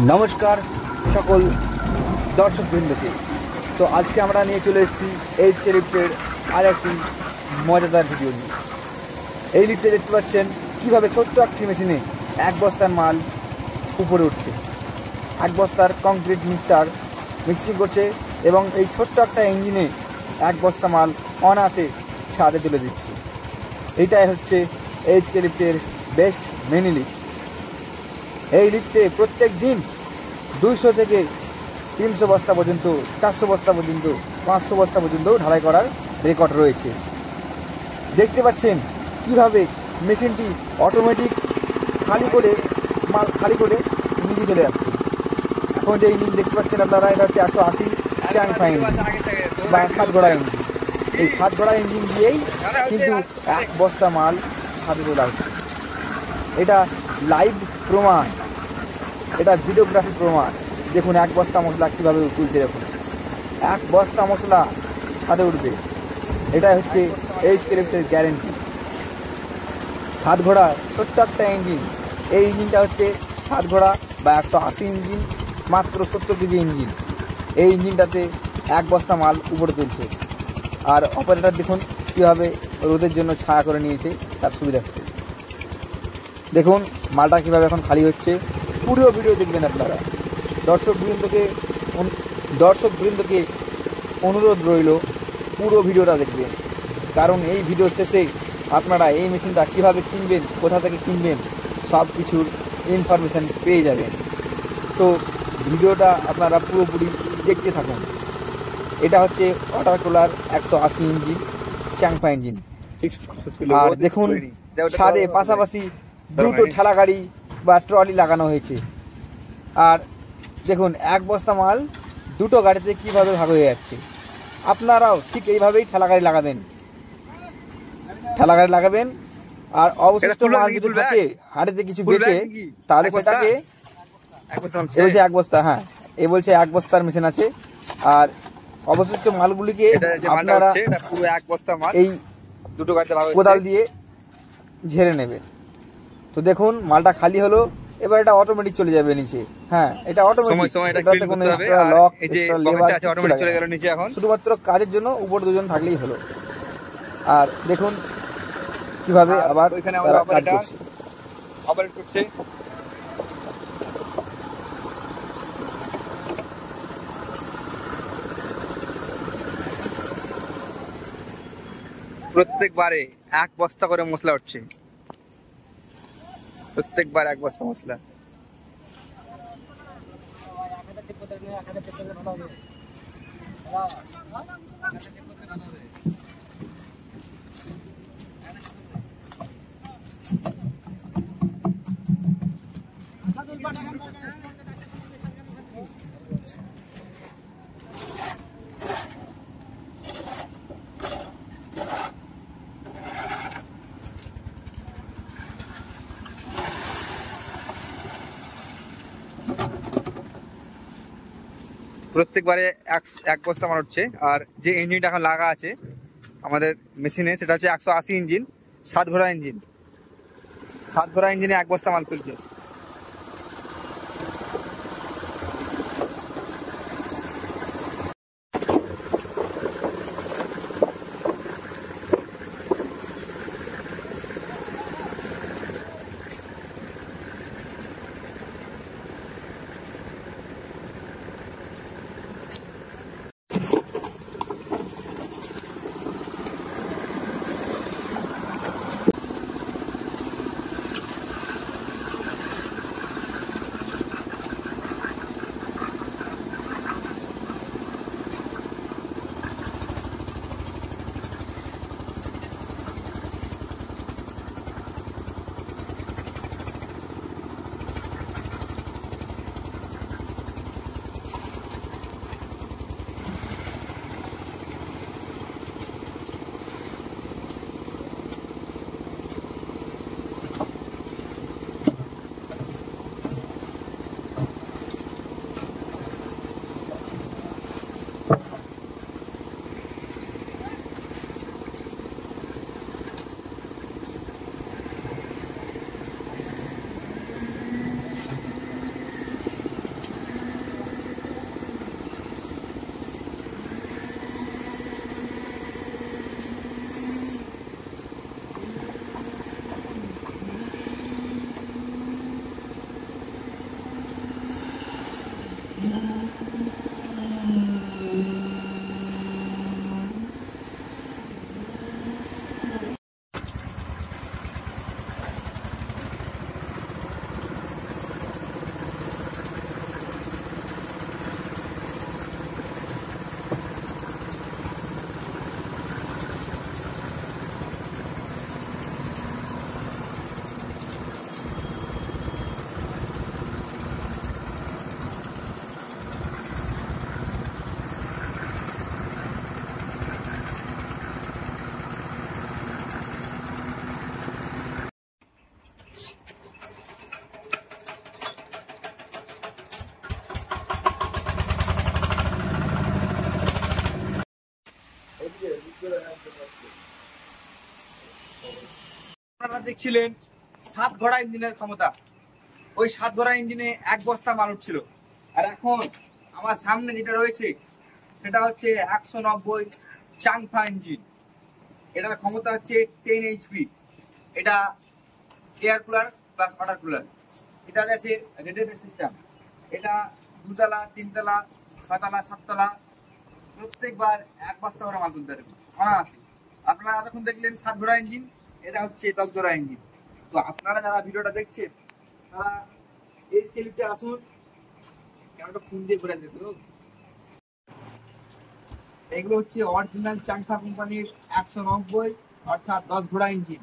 নমস্কার সকল দর্শকবৃন্দকে। তো আজকে আমরা নিয়ে চলে এসেছি এইচকে লিফটের আর একটি মজাদার ভিডিও নিয়ে। এই লিফটে দেখতে পাচ্ছেন কীভাবে ছোট্ট একটি মেশিনে এক বস্তার মাল উপরে উঠছে। এক বস্তার কংক্রিট মিক্সিং করছে এবং এই ছোট্ট একটা ইঞ্জিনে এক বস্তা মাল অনায়াসে ছাদে তুলে দিচ্ছে। এইটাই হচ্ছে এইচকে লিফটের বেস্ট মিনি লিফট। এই লিফটে প্রত্যেক দিন 200 থেকে 300 বস্তা পর্যন্ত, 400 বস্তা পর্যন্ত, 500 বস্তা পর্যন্ত ঢালাই করার রেকর্ড রয়েছে। দেখতে পাচ্ছেন কিভাবে মেশিনটি অটোমেটিক মাল খালি করে নিচে চলে আসছে। এখন যে ইঞ্জিন দেখতে পাচ্ছেন আপনারা, এটা হচ্ছে 180 চ্যাংফাই বা 7 ঘোড়া ইঞ্জিন। এই 7 ঘোড়া ইঞ্জিন দিয়েই কিন্তু এক বস্তা মাল ছাদে তোলা হচ্ছে। এটা লাইভ প্রমাণ, এটা ভিডিওগ্রাফি প্রমাণ। দেখুন এক বস্তা মশলা কীভাবে তুলছে। দেখুন এক বস্তা মশলা ছাদে উঠবে, এটাই হচ্ছে এইচকে লিফটের গ্যারেন্টি। 7 ঘোড়া ছোট্ট একটা ইঞ্জিন। এই ইঞ্জিনটা হচ্ছে 7 ঘোড়া বা 180 ইঞ্জিন, মাত্র 70 কেজি ইঞ্জিন। এই ইঞ্জিনটাতে এক বস্তা মাল উপরে তুলছে। আর অপারেটর দেখুন কীভাবে রোদের জন্য ছায়া করে নিয়েছে তার সুবিধার্থে। দেখুন মালটা কীভাবে এখন খালি হচ্ছে। পুরো ভিডিও দেখবেন আপনারা। দর্শকবৃন্দকে অনুরোধ রইল পুরো ভিডিওটা দেখবেন, কারণ এই ভিডিও শেষে আপনারা এই মেশিনটা কীভাবে কিনবেন, কোথা থেকে কিনবেন, সব কিছুর ইনফরমেশান পেয়ে যাবেন। তো ভিডিওটা আপনারা পুরোপুরি দেখতে থাকুন। এটা হচ্ছে water cooler 180 engine Changfa engine. আর দেখুন ছাদে পাশাপাশি দুটো ঠেলা গাড়ি বা ট্রলি লাগানো হয়েছে। আর দেখুন এক বস্তা মাল দুটো গাড়িতে কীভাবে ভাগ হয়ে যাচ্ছে। আপনারাও ঠিক এইভাবেই ঠেলা গাড়ি লাগাবেন। আর অবশিষ্ট মাল যদি থাকে হাড়িতে কিছু বেঁচে, তাহলে সেটাকে বলছে এক বস্তা, হ্যাঁ এ বলছে এক বস্তার মেশিন আছে। আর অবশিষ্ট মালগুলিকে আপনারা পুরো এক বস্তা মাল এই দুটো গাড়িতে কোদাল দিয়ে ঝেড়ে নেবেন। তো দেখুন মালটা খালি হলো, এবার এটা অটোমেটিক চলে যাবে নিচে। হ্যাঁ এটা অটোমেটিক, এটাতে কোনো এক্সট্রা লক, এক্সট্রা লেবার আছে, অটোমেটিক চলে গেল নিচে। এখন শুধুমাত্র কাজের জন্য উপরে দুজন থাকলেই হলো। আর দেখুন কিভাবে আবার ওইখানে কাজ করছে, অপারেট করছে। প্রত্যেকবারে এক বস্তা করে মশলা উঠছে, প্রত্যেকবার এক বস্তা মশলা। প্রত্যেকবারে এক বস্তা মাল উঠছে। আর যে ইঞ্জিনটা এখন লাগা আছে আমাদের মেশিনে, সেটা হচ্ছে 180 ইঞ্জিন 7 ঘোড়া ইঞ্জিন। 7 ঘোড়া ইঞ্জিনে এক বস্তা মাল তুলছে। আপনারা দেখছিলেন 7 ঘোড়া ইঞ্জিনের ক্ষমতা। ওই 7 ঘোড়া ইঞ্জিনে 1 বস্তা মাল উঠছিল। আর এখন আমার সামনে যেটা রয়েছে সেটা হচ্ছে 190 চাংফা ইঞ্জিন। এটার ক্ষমতা হচ্ছে 10 এইচপি। এটা air cooler plus water cooler. এটা আছে রেডিয়েটর সিস্টেম। এটা 2 তলা, 3 তলা, 6 তলা, 7 তলা প্রত্যেকবার 1 বস্তা করে মাল তুলতে পারবে অনায়াসে। আপনারা যখন দেখলেন 7 ঘোড়া ইঞ্জিন, এটা হচ্ছে 10 ঘোড়া ইঞ্জিন। তো আপনারা যারা ভিডিওটা দেখছেন তারা এই স্কেলিপটা আসুন, ক্যামেরাটা ফোন দিয়ে ঘুরে দেখো। এগুলো হচ্ছে অরিজিনাল চাংফা কোম্পানির 190 অর্থাৎ 10 ঘোড়া ইঞ্জিন।